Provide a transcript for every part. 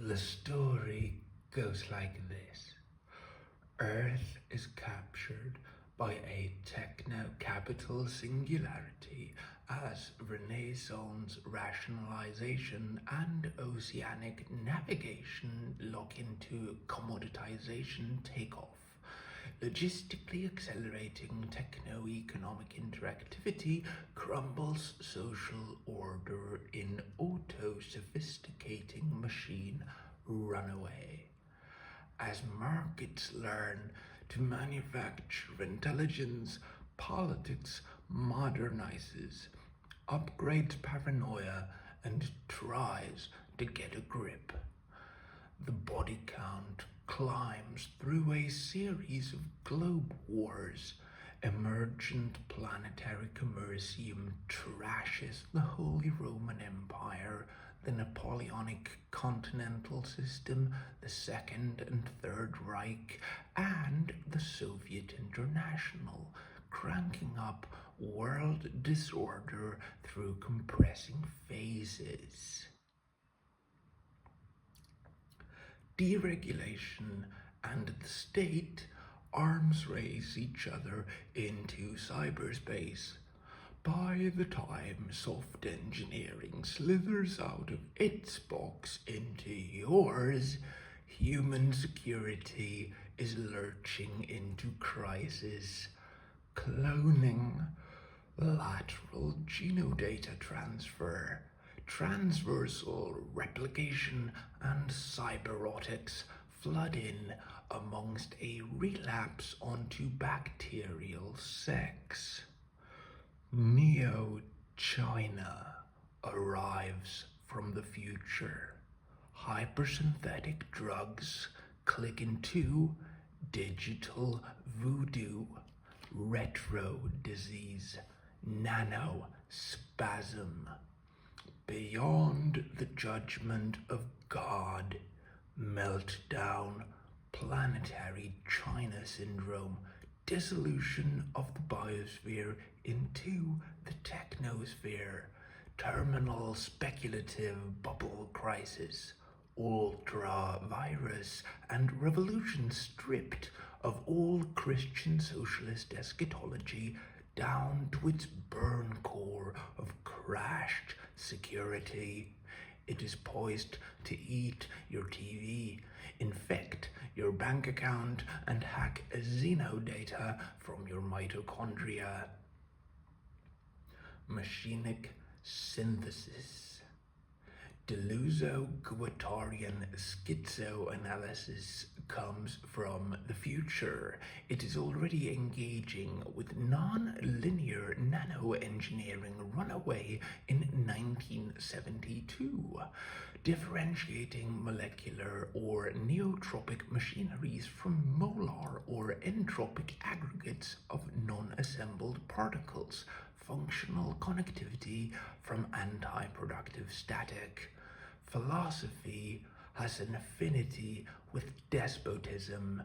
The story goes like this. Earth is captured by a techno-capital singularity as Renaissance rationalization and oceanic navigation lock into commoditization takeoff. Logistically accelerating techno-economic interactivity crumbles social order in auto-sophisticating machine runaway. As markets learn to manufacture intelligence, politics modernizes, upgrades paranoia, and tries to get a grip. The body count climbs through a series of globe wars. Emergent planetary commercium trashes the Holy Roman Empire, the Napoleonic continental system, the Second and Third Reich, and the Soviet International, cranking up world disorder through compressing phases. Deregulation and the state arms race each other into cyberspace. By the time soft engineering slithers out of its box into yours, human security is lurching into crisis. Cloning, lateral genodata transfer, transversal replication, and cyberotics flood in amongst a relapse onto bacterial sex. Neo-China arrives from the future. Hypersynthetic drugs click into digital voodoo, retro disease, nanospasm. Beyond the judgment of God, meltdown, planetary China syndrome, dissolution of the biosphere into the technosphere, terminal speculative bubble crisis, ultra virus, and revolution stripped of all Christian socialist eschatology down to its burn core of crashed security. It is poised to eat your TV, infect your bank account, and hack xenodata from your mitochondria. Machinic synthesis. Deluso-Guattarian schizoanalysis comes from the future. It is already engaging with non-linear nanoengineering runaway in 1972, differentiating molecular or neotropic machineries from molar or entropic aggregates of non-assembled particles, functional connectivity from anti-productive static. Philosophy has an affinity with despotism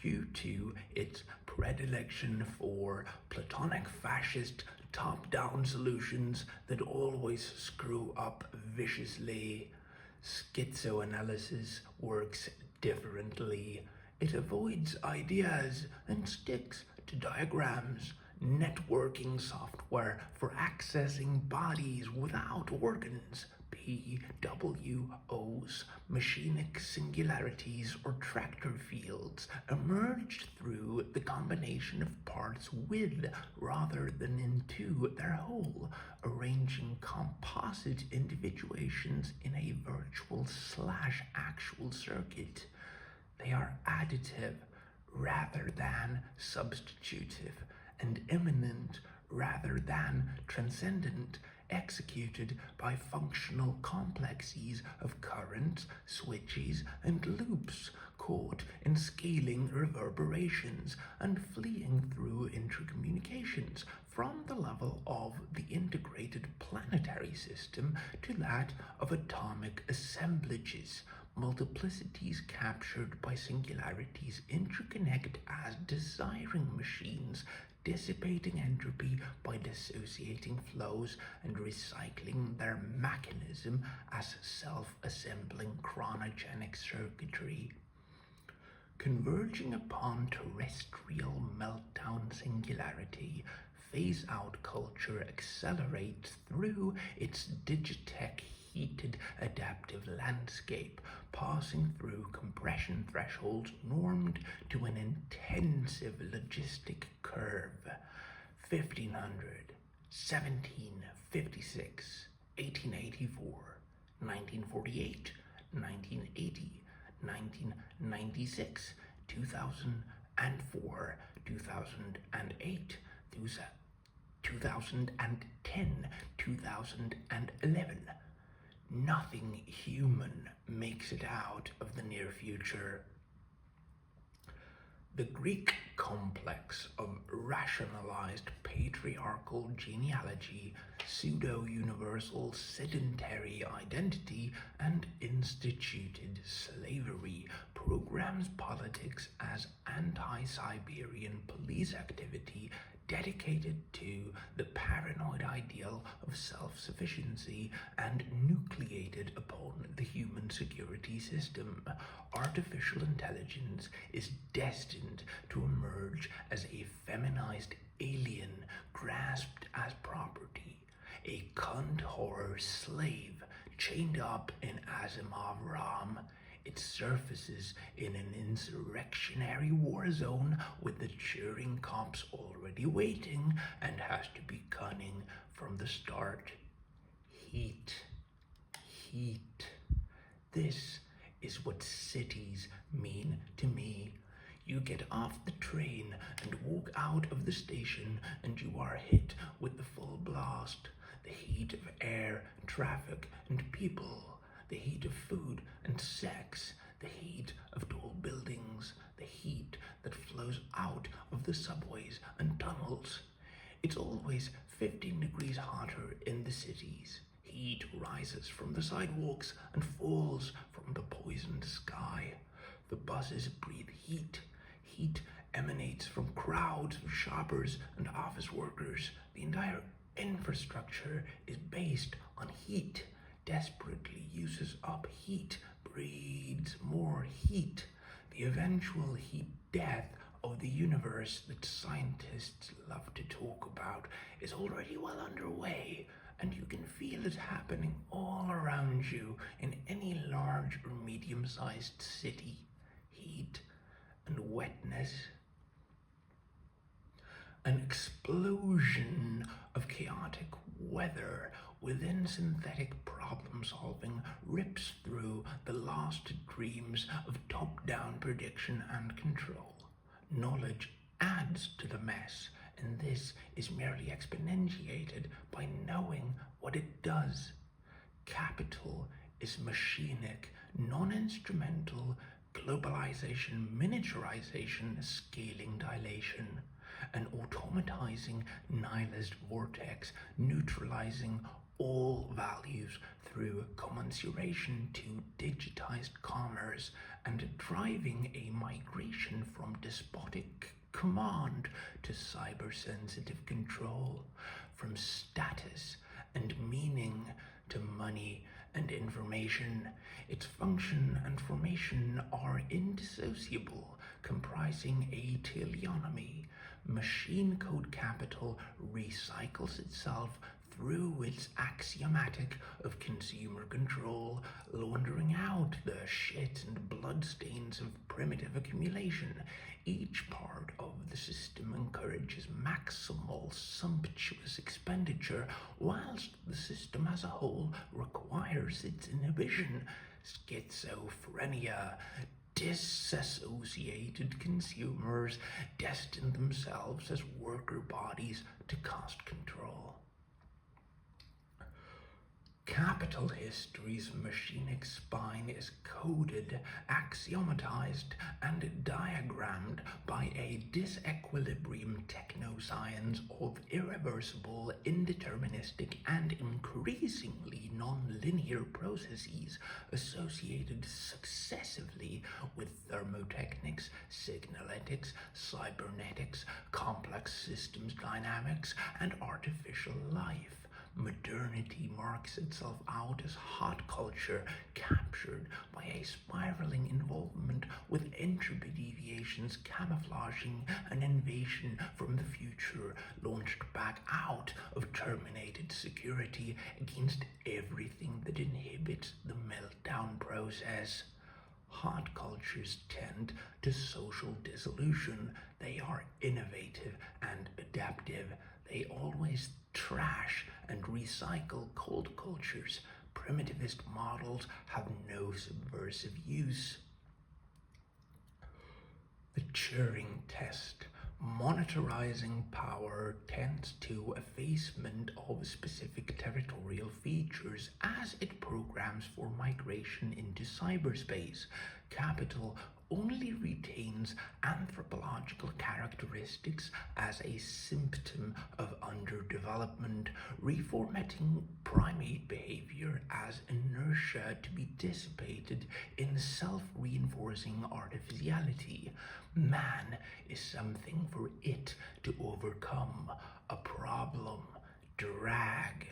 due to its predilection for Platonic fascist top-down solutions that always screw up viciously. Schizoanalysis works differently. It avoids ideas and sticks to diagrams. Networking software for accessing bodies without organs, PWOs, machinic singularities or tractor fields, emerged through the combination of parts with rather than into their whole, arranging composite individuations in a virtual/actual circuit. They are additive rather than substitutive, and immanent rather than transcendent, executed by functional complexes of currents, switches, and loops, caught in scaling reverberations and fleeing through intercommunications from the level of the integrated planetary system to that of atomic assemblages. Multiplicities captured by singularities interconnect as desiring machines, dissipating entropy by dissociating flows and recycling their mechanism as self-assembling chronogenic circuitry. Converging upon terrestrial meltdown singularity, phase-out culture accelerates through its digitech heated adaptive landscape, passing through compression thresholds normed to an intensive logistic curve. 1500, 1756, 1884, 1948, 1980, 1996, 2004, 2008, 2010, 2011. Nothing human makes it out of the near future. The Greek complex of rationalized patriarchal genealogy, pseudo-universal sedentary identity, and instituted slavery programs politics as anti-Siberian police activity dedicated to the paranoid ideal of self-sufficiency and nucleated upon the human security system. Artificial intelligence is destined to emerge as a feminized alien grasped as property, a cunt horror slave chained up in Asimov Ram. It surfaces in an insurrectionary war zone with the cheering cops already waiting and has to be cunning from the start. Heat. Heat. This is what cities mean to me. You get off the train and walk out of the station and you are hit with the full blast. The heat of air, traffic, and people. The heat of food and sex, the heat of tall buildings, the heat that flows out of the subways and tunnels. It's always 15 degrees hotter in the cities. Heat rises from the sidewalks and falls from the poisoned sky. The buses breathe heat. Heat emanates from crowds of shoppers and office workers. The entire infrastructure is based on heat. Desperately uses up heat, breeds more heat. The eventual heat death of the universe that scientists love to talk about is already well underway, and you can feel it happening all around you in any large or medium-sized city. Heat and wetness. An explosion of chaotic weather within synthetic problem-solving rips through the lost dreams of top-down prediction and control. Knowledge adds to the mess, and this is merely exponentiated by knowing what it does. Capital is machinic, non-instrumental, globalization, miniaturization, scaling, dilation. An automatizing nihilist vortex neutralizing all values through commensuration to digitized commerce and driving a migration from despotic command to cyber-sensitive control, from status and meaning to money and information. Its function and formation are indissociable, comprising a teleonomy. Machine code capital recycles itself through its axiomatic of consumer control, laundering out the shit and bloodstains of primitive accumulation. Each part of the system encourages maximal, sumptuous expenditure, whilst the system as a whole requires its inhibition. Schizophrenia. Disassociated consumers destine themselves as worker bodies to cost control. Capital history's machinic spine is coded, axiomatized, and diagrammed by a disequilibrium technoscience of irreversible, indeterministic, and increasingly non-linear processes associated successively with thermotechnics, signaletics, cybernetics, complex systems dynamics, and artificial life. Modernity marks itself out as hot culture captured by a spiraling involvement with entropy deviations camouflaging an invasion from the future launched back out of terminated security against everything that inhibits the meltdown process. Hot cultures tend to social dissolution. They are innovative and adaptive. They always trash and recycle cold cultures. Primitivist models have no subversive use. The Turing test. Monetarizing power tends to effacement of specific territorial features as it programs for migration into cyberspace. Capital only retains anthropological characteristics as a symptom of underdevelopment, reformatting primate behavior as inertia to be dissipated in self-reinforcing artificiality. Man is something for it to overcome, a problem, drag.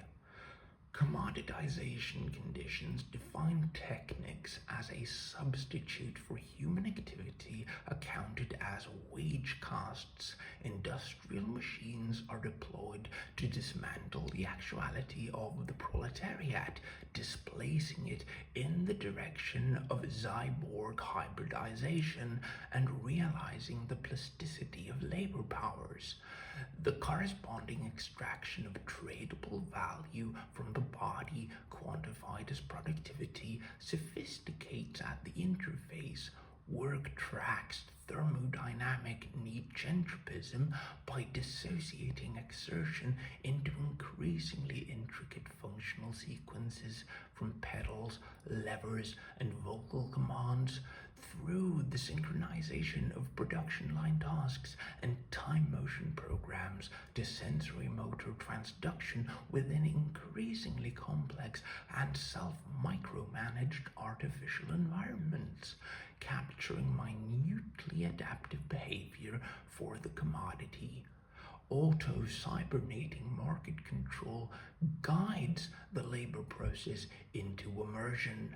Commoditization conditions define techniques as a substitute for human activity accounted as wage costs. Industrial machines are deployed to dismantle the actuality of the proletariat, displacing it in the direction of cyborg hybridization and realizing the plasticity of labor powers. The corresponding extraction of tradable value from the body, quantified as productivity, sophisticates at the interface. Work tracks thermodynamic need centripetism by dissociating exertion into increasingly intricate functional sequences from pedals, levers, and vocal commands. Through the synchronization of production line tasks and time motion programs to sensory motor transduction within increasingly complex and self-micromanaged artificial environments, capturing minutely adaptive behavior for the commodity. Auto-cybernating market control guides the labor process into immersion.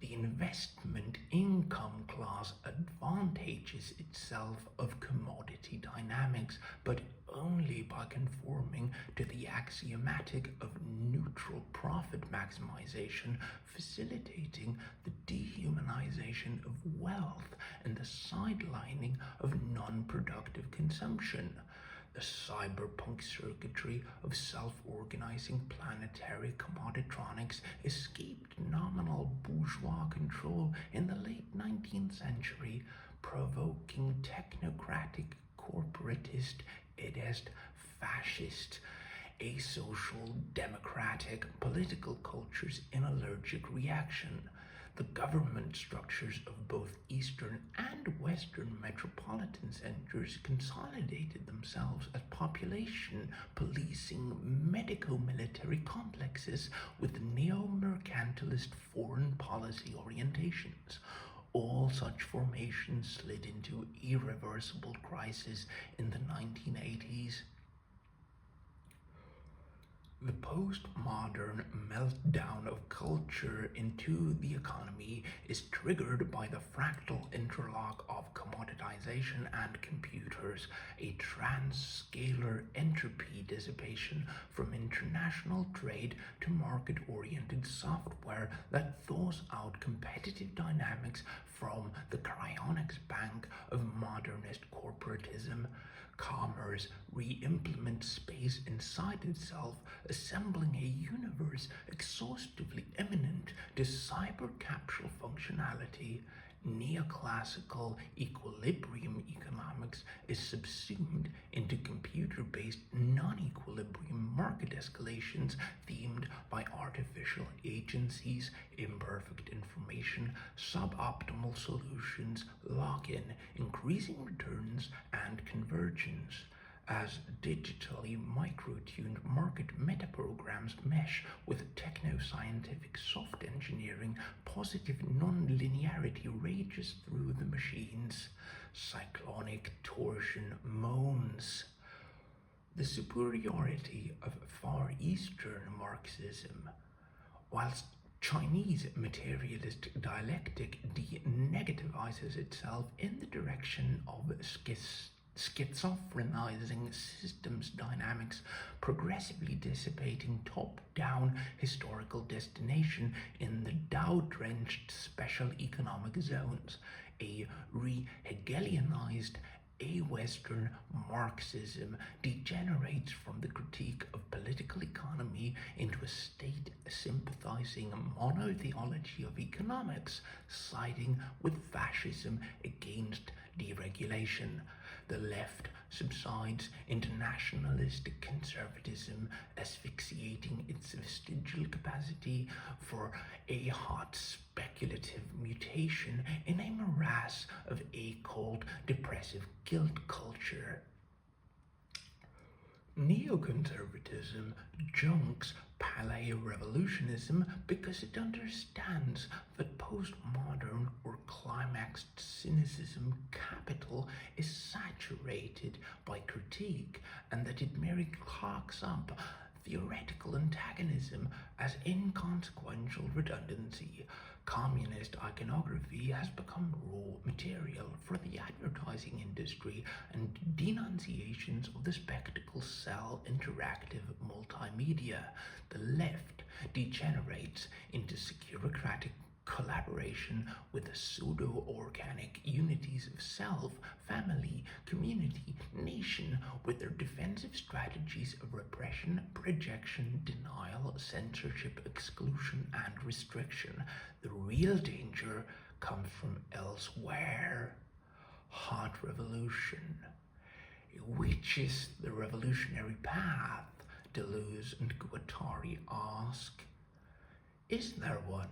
The investment income class advantages itself of commodity dynamics, but only by conforming to the axiomatic of neutral profit maximization, facilitating the dehumanization of wealth and the sidelining of non-productive consumption. The cyberpunk circuitry of self-organizing planetary commoditronics escaped nominal bourgeois control in the late 19th century, provoking technocratic, corporatist, elitist, fascist, asocial, democratic political cultures in allergic reaction. The government structures of both Eastern and Western metropolitan centers consolidated themselves as population policing medico-military complexes with neo-mercantilist foreign policy orientations. All such formations slid into irreversible crisis in the 1980s. The postmodern meltdown of culture into the economy is triggered by the fractal interlock of commoditization and computers, a trans-scalar entropy dissipation from international trade to market-oriented software that thaws out competitive dynamics from the cryonics bank of modernist corporatism. Commerce re-implements space inside itself, assembling a universe exhaustively imminent to cyber-capsule functionality. neoclassical equilibrium economics is subsumed into computer-based non-equilibrium market escalations themed by artificial agencies, imperfect information, suboptimal solutions, lock-in, increasing returns, and convergence. As digitally micro-tuned market metaprograms mesh with techno-scientific soft engineering, positive non-linearity rages through the machines. Cyclonic torsion moans. The superiority of Far Eastern Marxism, whilst Chinese materialist dialectic de-negativizes itself in the direction of schizophrenizing systems dynamics, progressively dissipating top-down historical destination in the Tao-drenched special economic zones, a re-Hegelianized a-Western Marxism degenerates from the critique of political economy into a state-sympathizing monotheology of economics, siding with fascism against deregulation. The left subsides into nationalistic conservatism, asphyxiating its vestigial capacity for a hot speculative mutation in a morass of a-cult depressive guilt culture. Neoconservatism junks paleo-revolutionism because it understands that postmodern or climaxed cynicism capital is saturated by critique, and that it merely clocks up theoretical antagonism as inconsequential redundancy. Communist iconography has become raw material for the advertising industry, and denunciations of the spectacle cell interactive multimedia. The left degenerates into securocratic collaboration with the pseudo-organic unities of self, family, community, nation, with their defensive strategies of repression, projection, denial, censorship, exclusion, and restriction. The real danger comes from elsewhere. Hot revolution. Which is the revolutionary path? Deleuze and Guattari ask. Is there one?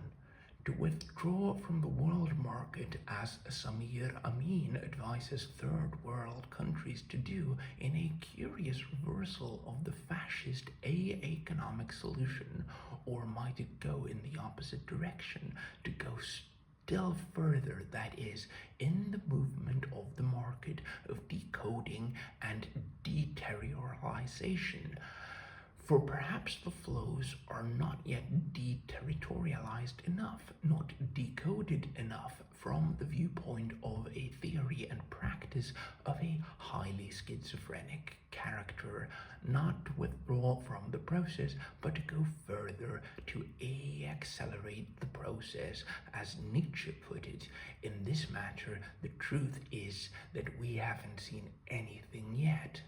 To withdraw from the world market, as Samir Amin advises third world countries to do, in a curious reversal of the fascist economic solution, or might it go in the opposite direction, to go still further, that is, in the movement of the market of decoding and deterritorialization? For perhaps the flows are not yet deterritorialized enough, not decoded enough from the viewpoint of a theory and practice of a highly schizophrenic character, not to withdraw from the process, but to go further, to accelerate the process. As Nietzsche put it, in this matter, the truth is that we haven't seen anything yet.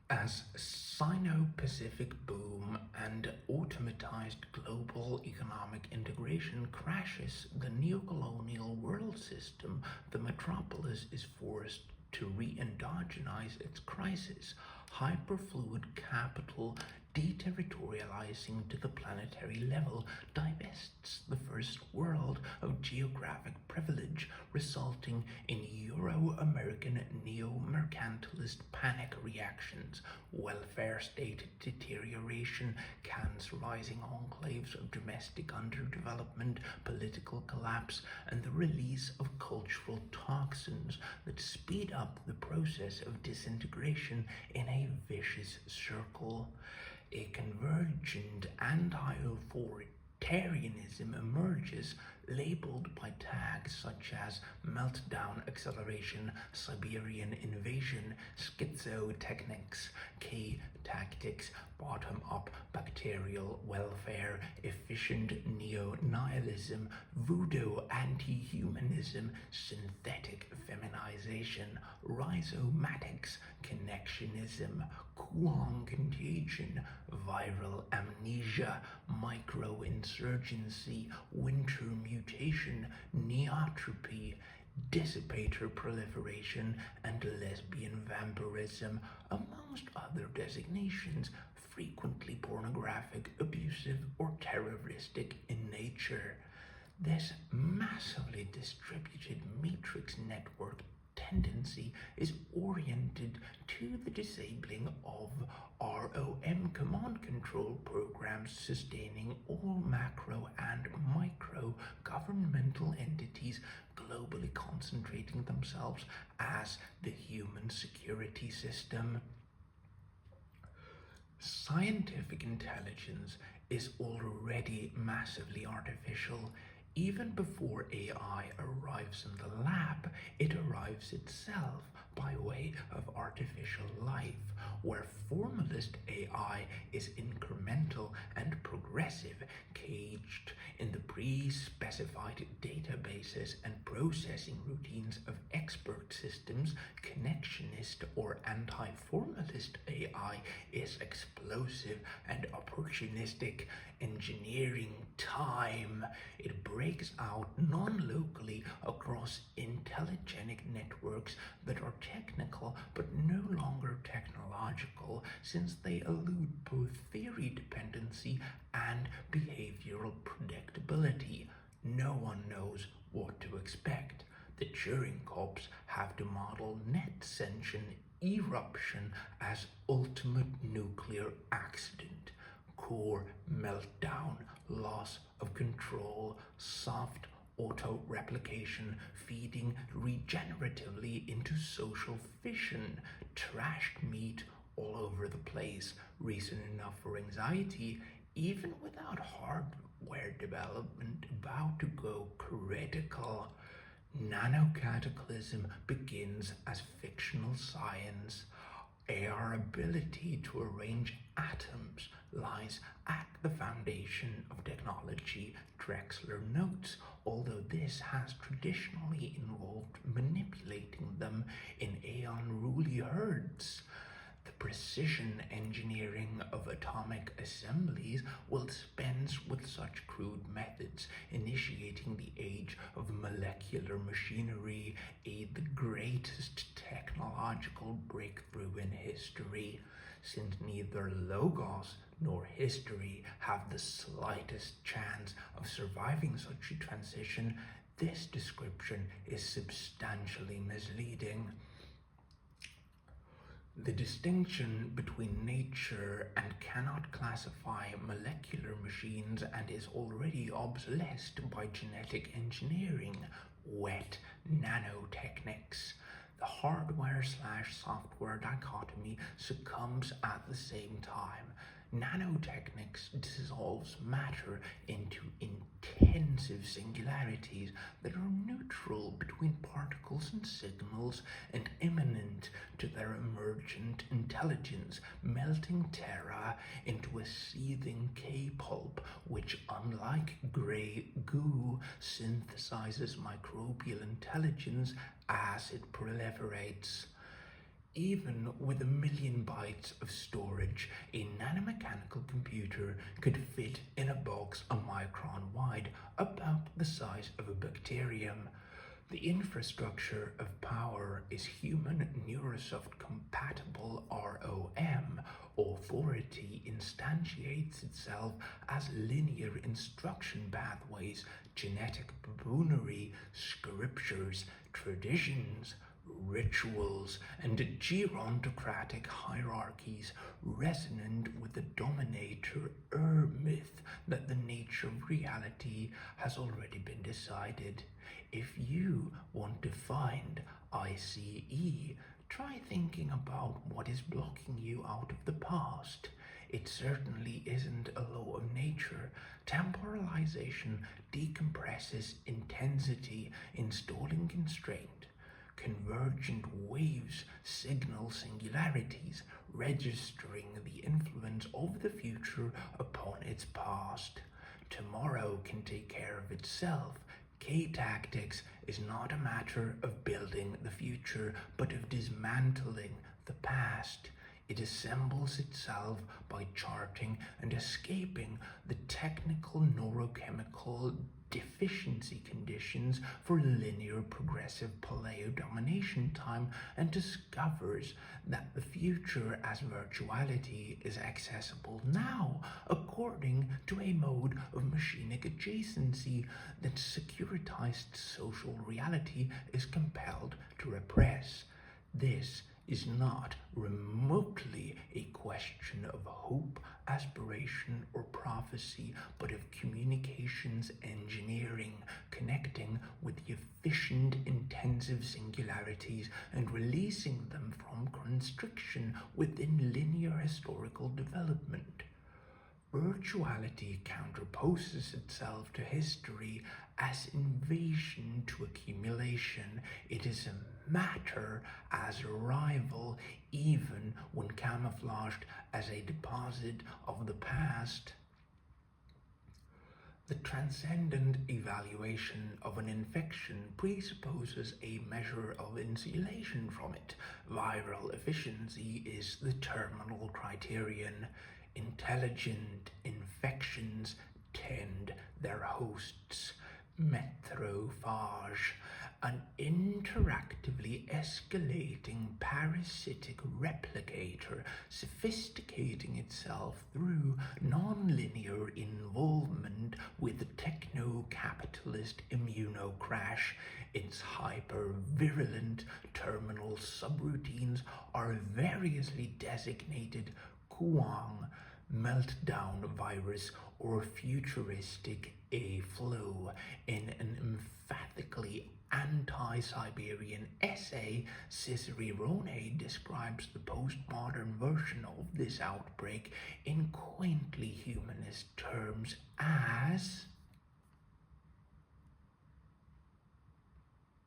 As Sino-Pacific boom and automatized global economic integration crashes the neocolonial world system, the metropolis is forced to re-endogenize its crisis. Hyperfluid capital deterritorializing to the planetary level divests the first world of geographic privilege, resulting in Euro-American neo-mercantilist panic reactions, welfare state deterioration, cancerizing enclaves of domestic underdevelopment, political collapse, and the release of cultural toxins that speed up the process of disintegration in a vicious circle. A convergent anti-authoritarianism emerges, labeled by tags such as meltdown acceleration, Siberian invasion, schizotechnics, K-tactics, bottom-up bacterial welfare, efficient neo-nihilism, voodoo anti-humanism, synthetic feminization, rhizomatics, connectionism, Kuang contagion, viral amnesia, microinsurgency, winter mutation, neotropy, dissipator proliferation, and lesbian vampirism, amongst other designations, frequently pornographic, abusive, or terroristic in nature. This massively distributed matrix network tendency is oriented to the disabling of ROM command control programs sustaining all macro and micro governmental entities globally concentrating themselves as the human security system. Scientific intelligence is already massively artificial. Even before AI arrives in the lab, it arrives itself by way of artificial life, where formalist AI is incremental and progressive, caged in the pre-specified databases and processing routines of expert systems. Connectionist or anti-formalist AI is explosive and opportunistic, engineering time. It breaks out non-locally across intelligenic networks that are technical but no longer technological, since they elude both theory dependency and behavioral predictability. No one knows what to expect. The Turing cops have to model net sentient eruption as ultimate nuclear accident, core meltdown, loss of control, soft auto-replication feeding regeneratively into social fission, trashed meat all over the place, reason enough for anxiety, even without hardware development about to go critical. Nanocataclysm begins as fictional science. Our ability to arrange atoms lies at the foundation of technology, Drexler notes, although this has traditionally involved manipulating them in unruly herds. The precision engineering of atomic assemblies will dispense with such crude methods, initiating the age of molecular machinery, the greatest technological breakthrough in history. Since neither logos nor history have the slightest chance of surviving such a transition, this description is substantially misleading. The distinction between nature and cannot classify molecular machines and is already obsolete by genetic engineering, wet nanotechnics. The hardware/software dichotomy succumbs at the same time. Nanotechnics dissolves matter into intensive singularities that are neutral between particles and signals and immanent to their emergent intelligence, melting terra into a seething K-pulp which, unlike grey goo, synthesizes microbial intelligence as it proliferates. Even with 1 million bytes of storage, a nanomechanical computer could fit in a box a micron wide, about the size of a bacterium. The infrastructure of power is human Neurosoft compatible ROM. Authority instantiates itself as linear instruction pathways, genetic buffoonery, scriptures, traditions, rituals, and gerontocratic hierarchies resonant with the dominator myth that the nature of reality has already been decided. If you want to find Xxii, try thinking about what is blocking you out of the past. It certainly isn't a law of nature. Temporalization decompresses intensity, installing constraint. Convergent waves signal singularities, registering the influence of the future upon its past. Tomorrow can take care of itself. K-tactics is not a matter of building the future, but of dismantling the past. It assembles itself by charting and escaping the technical neurochemical deficiency conditions for linear progressive paleodomination time, and discovers that the future as virtuality is accessible now according to a mode of machinic adjacency that securitized social reality is compelled to repress. This is not remotely a question of hope, aspiration, or prophecy, but of communications engineering, connecting with the efficient, intensive singularities and releasing them from constriction within linear historical development. Virtuality counterposes itself to history as invasion to accumulation. It is a matter as a rival, even when camouflaged as a deposit of the past. The transcendent evaluation of an infection presupposes a measure of insulation from it. Viral efficiency is the terminal criterion. Intelligent infections tend their hosts. Metrophage, an interactively escalating parasitic replicator, sophisticating itself through nonlinear involvement with the techno-capitalist immunocrash. Its hyper-virulent terminal subroutines are variously designated Kuang, meltdown virus, or futuristic A-flow. In an emphatically anti-Siberian essay, Xxii describes the postmodern version of this outbreak in quaintly humanist terms as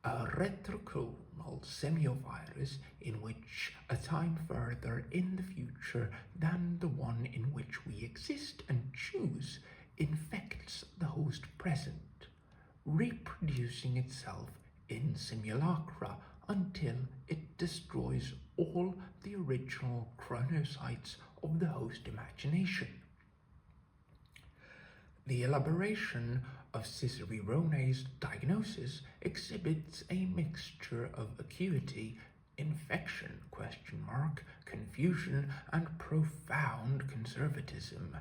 a retrochronal semiovirus in which a time further in the future than the one in which we exist and choose infects the host present, reproducing itself in simulacra until it destroys all the original chronocytes of the host imagination. The elaboration of Cicerone's diagnosis exhibits a mixture of acuity, infection, confusion, and profound conservatism.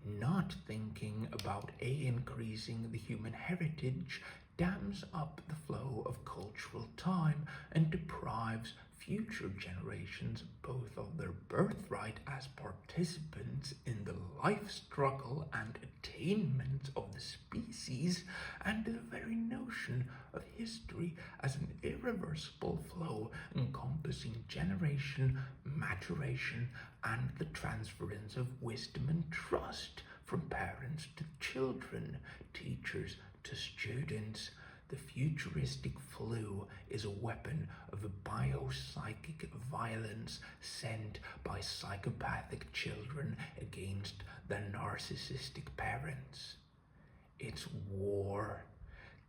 Not thinking about increasing the human heritage dams up the flow of cultural time and deprives future generations both of their birthright as participants in the life struggle and attainment of the species, and the very notion of history as an irreversible flow encompassing generation, maturation, and the transference of wisdom and trust from parents to children, teachers to students. The futuristic flu is a weapon of biopsychic violence sent by psychopathic children against their narcissistic parents. It's war.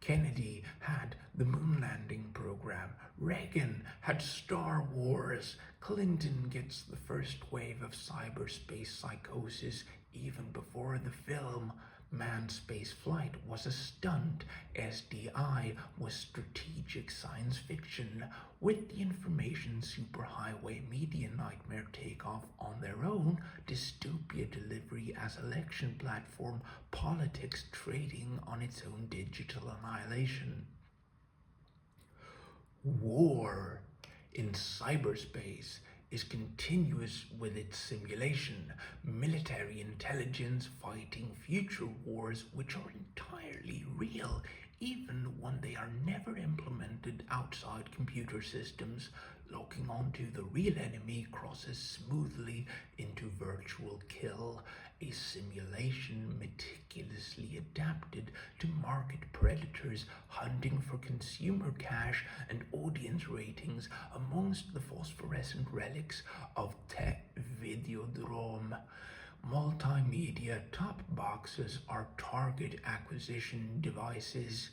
Kennedy had the moon landing program. Reagan had Star Wars. Clinton gets the first wave of cyberspace psychosis even before the film. Manned space flight was a stunt. SDI was strategic science fiction. With the information superhighway media nightmare takeoff on their own, dystopia delivery as election platform, politics trading on its own digital annihilation. War in cyberspace is continuous with its simulation, military intelligence fighting future wars which are entirely real, even when they are never implemented outside computer systems. Locking onto the real enemy crosses smoothly into virtual kill, a simulation meticulously adapted to market predators hunting for consumer cash and audience ratings amongst the phosphorescent relics of Te Videodrome. Multimedia top boxes are target acquisition devices.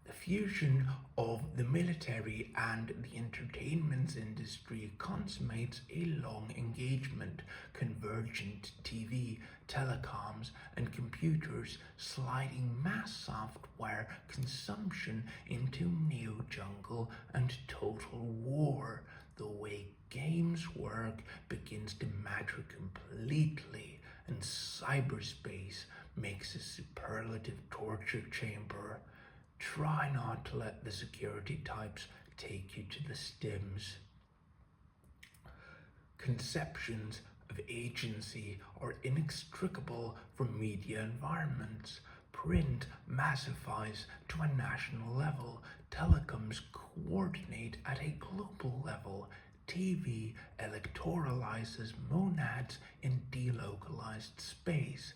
The fusion of the military and the entertainment industry consummates a long engagement. Convergent TV, telecoms, and computers sliding mass software consumption into neo-jungle and total war. The way games work begins to matter completely, and cyberspace makes a superlative torture chamber. Try not to let the security types take you to the stims. Conceptions of agency are inextricable from media environments. Print massifies to a national level. Telecoms coordinate at a global level. TV electoralizes monads in delocalized space.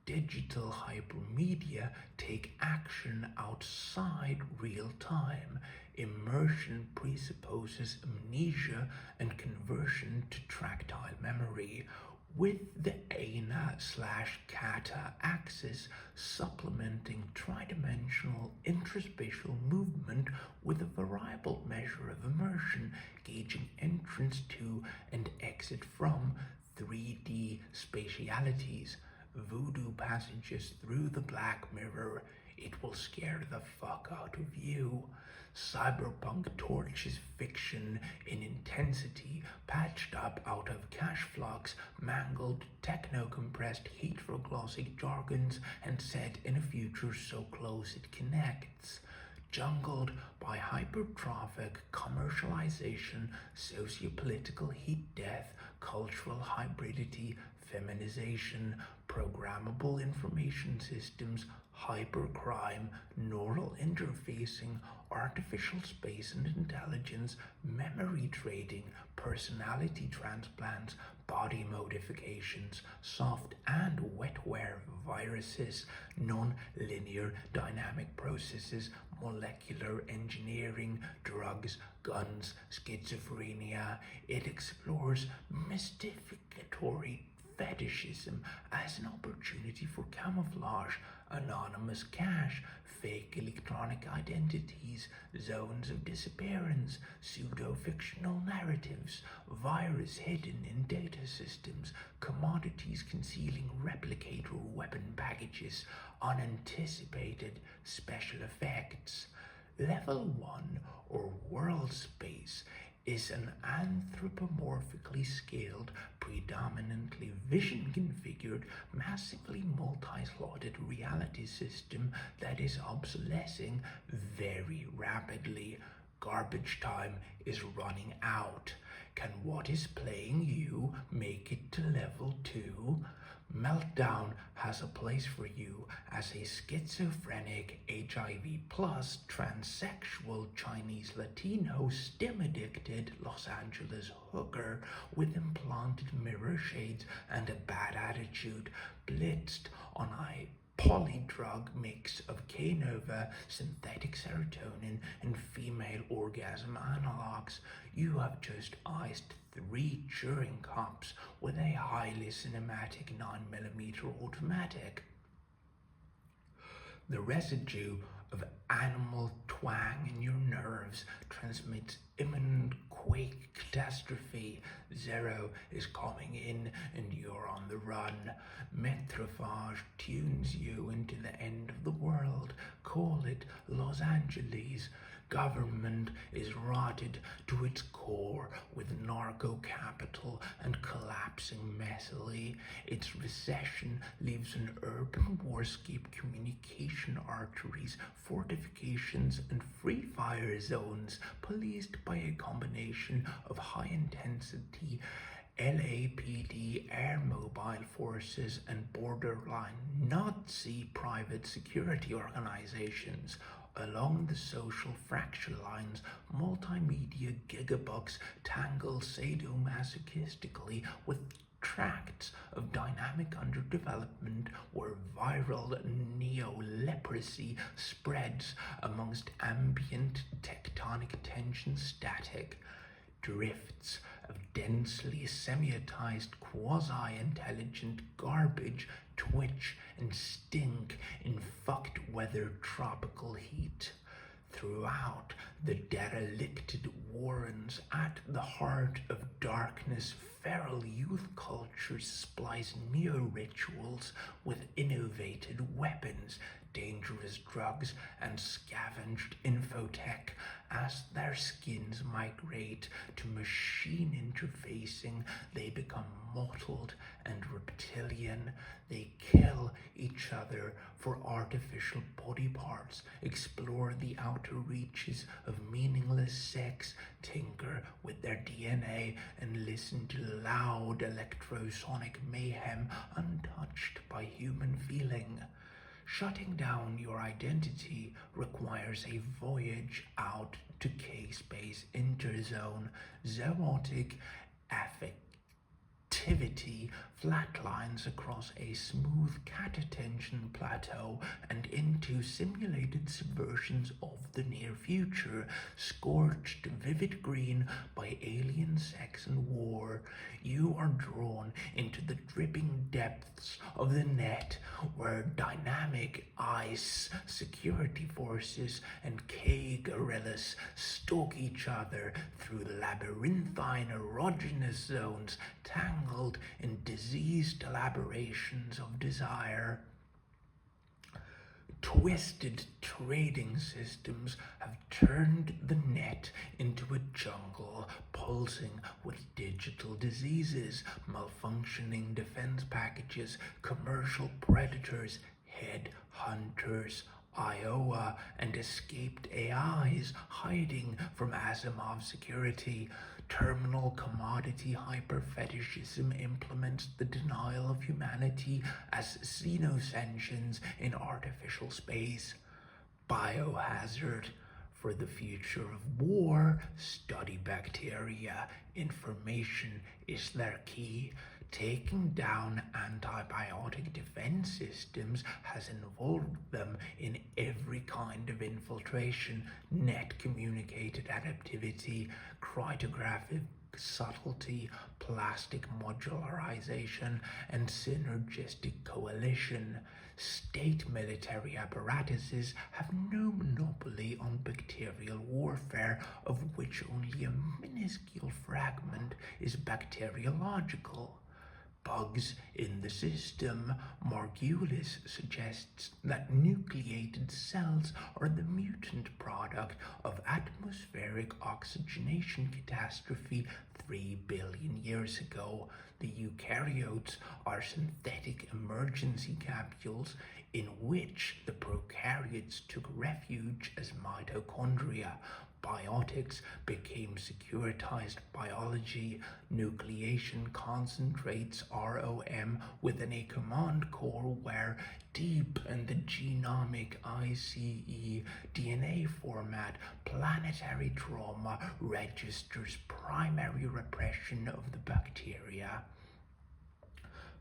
Digital hypermedia take action outside real time. Immersion presupposes amnesia and conversion to tactile memory, with the ana/kata axis supplementing tridimensional intraspatial movement with a variable measure of immersion, gauging entrance to and exit from 3D spatialities. Voodoo passages through the black mirror. It will scare the fuck out of you. Cyberpunk torches fiction in intensity, patched up out of cash flux, mangled techno-compressed heteroglossic jargons, and set in a future so close it connects. Jungled by hypertrophic commercialization, sociopolitical heat death, cultural hybridity, feminization, programmable information systems, hypercrime, neural interfacing, artificial space and intelligence, memory trading, personality transplants, body modifications, soft and wetware viruses, non-linear dynamic processes, molecular engineering, drugs, guns, schizophrenia. It explores mystificatory fetishism as an opportunity for camouflage, anonymous cash, fake electronic identities, zones of disappearance, pseudo-fictional narratives, virus hidden in data systems, commodities concealing replicator weapon packages, unanticipated special effects. Level 1, or world space, is an anthropomorphically scaled, predominantly vision-configured, massively multi-slotted reality system that is obsolescing very rapidly. Garbage time is running out. Can what is playing you make it to level 2? Meltdown has a place for you as a schizophrenic, HIV plus, transsexual Chinese Latino, stim-addicted Los Angeles hooker with implanted mirror shades and a bad attitude, blitzed on a polydrug mix of K-Nova, synthetic serotonin, and female orgasm analogs. You have just iced 3 Turing cops with a highly cinematic 9mm automatic. The residue of animal twang in your nerves transmits imminent quake catastrophe. Zero is coming in and you're on the run. Metrophage tunes you into the end of the world. Call it Los Angeles. Government is rotted to its core with narco-capital and collapsing messily. Its recession leaves an urban warscape, communication arteries, fortifications, and free fire zones policed by a combination of high-intensity LAPD air mobile forces and borderline Nazi private security organizations. Along the social fracture lines, multimedia gigabucks tangle sadomasochistically with tracts of dynamic underdevelopment where viral neo-leprosy spreads amongst ambient tectonic tension static. Drifts of densely semiotized quasi-intelligent garbage twitch and stink in fucked weather tropical heat. Throughout the derelicted warrens at the heart of darkness, feral youth cultures splice neo-rituals with innovated weapons, dangerous drugs, and scavenged infotech. As their skins migrate to machine interfacing, they become mottled and reptilian. They kill each other for artificial body parts, explore the outer reaches of meaningless sex, tinker with their DNA, and listen to loud electrosonic mayhem untouched by human feeling. Shutting down your identity requires a voyage out to K-space interzone. Zootic affectivity flatlines across a smooth cat-attention plateau and into simulated subversions of the near future, scorched vivid green by alien sex and war. You are drawn into the dripping depths of the net where dynamic ICE security forces and K-gorillas stalk each other through labyrinthine erogenous zones tangled in diseased elaborations of desire. Twisted trading systems have turned the net into a jungle pulsing with digital diseases, malfunctioning defense packages, commercial predators, headhunters, Iowa, and escaped AIs hiding from Asimov security. Terminal commodity hyperfetishism implements the denial of humanity as xenosentients in artificial space. Biohazard. For the future of war, study bacteria. Information is their key. Taking down antibiotic defense systems has involved them in every kind of infiltration, net communicated adaptivity, cryptographic subtlety, plastic modularization, and synergistic coalition. State military apparatuses have no monopoly on bacterial warfare, of which only a minuscule fragment is bacteriological. Bugs in the system. Margulis suggests that nucleated cells are the mutant product of atmospheric oxygenation catastrophe 3 billion years ago. The eukaryotes are synthetic emergency capsules in which the prokaryotes took refuge as mitochondria. Biotics became securitized biology. Nucleation concentrates ROM within a command core where deep in the genomic ICE DNA format, planetary trauma registers primary repression of the bacteria.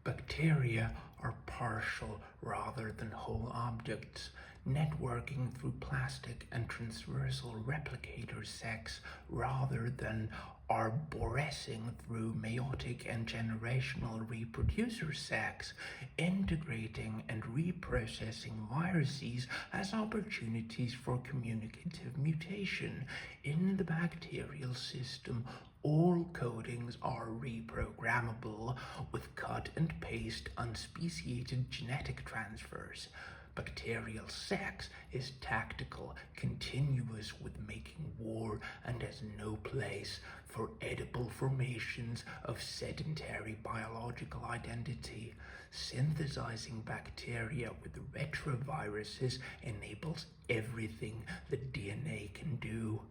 Bacteria are partial rather than whole objects, networking through plastic and transversal replicator sex rather than arborescing through meiotic and generational reproducer sex. Integrating and reprocessing viruses as opportunities for communicative mutation. In the bacterial system, all codings are reprogrammable with cut and paste unspeciated genetic transfers. Bacterial sex is tactical, continuous with making war, and has no place for edible formations of sedentary biological identity. Synthesizing bacteria with retroviruses enables everything that DNA can do.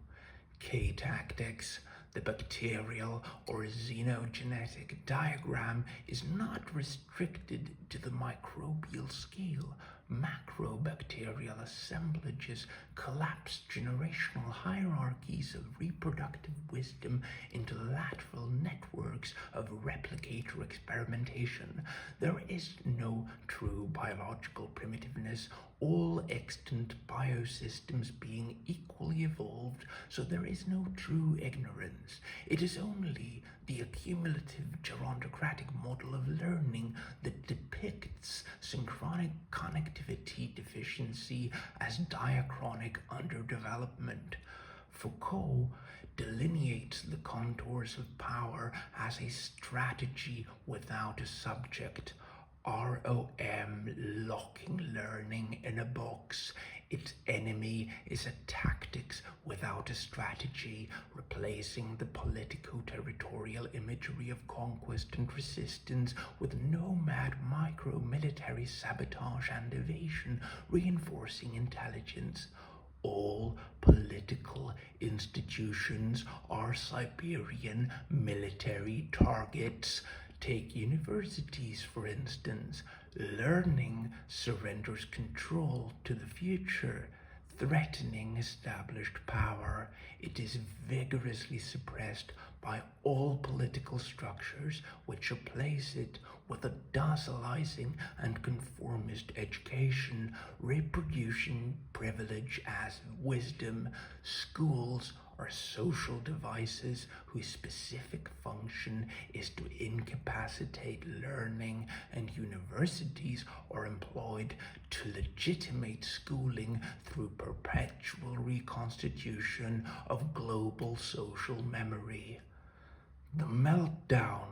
K-tactics. The bacterial or xenogenetic diagram is not restricted to the microbial scale. Macrobacterial assemblages collapse generational hierarchies of reproductive wisdom into lateral networks of replicator experimentation. There is no true biological primitiveness all extant biosystems being equally evolved, so there is no true ignorance. It is only the accumulative gerontocratic model of learning that depicts synchronic connectivity deficiency as diachronic underdevelopment. Foucault delineates the contours of power as a strategy without a subject. ROM, locking learning in a box. Its enemy is a tactics without a strategy, replacing the politico-territorial imagery of conquest and resistance with nomad micro-military sabotage and evasion, reinforcing intelligence. All political institutions are Siberian military targets. Take universities, for instance. Learning surrenders control to the future, threatening established power. It is vigorously suppressed by all political structures which replace it with a docilizing and conformist education, reproducing privilege as wisdom. Schools are social devices whose specific function is to incapacitate learning, and universities are employed to legitimate schooling through perpetual reconstitution of global social memory. The meltdown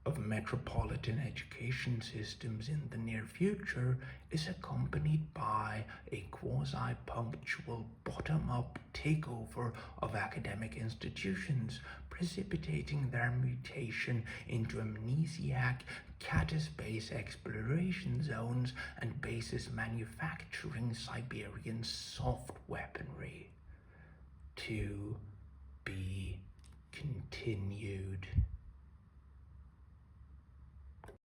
of metropolitan education systems in the near future is accompanied by a quasi-punctual bottom-up takeover of academic institutions, precipitating their mutation into amnesiac caddis-base exploration zones and bases manufacturing Siberian soft weaponry. To be continued.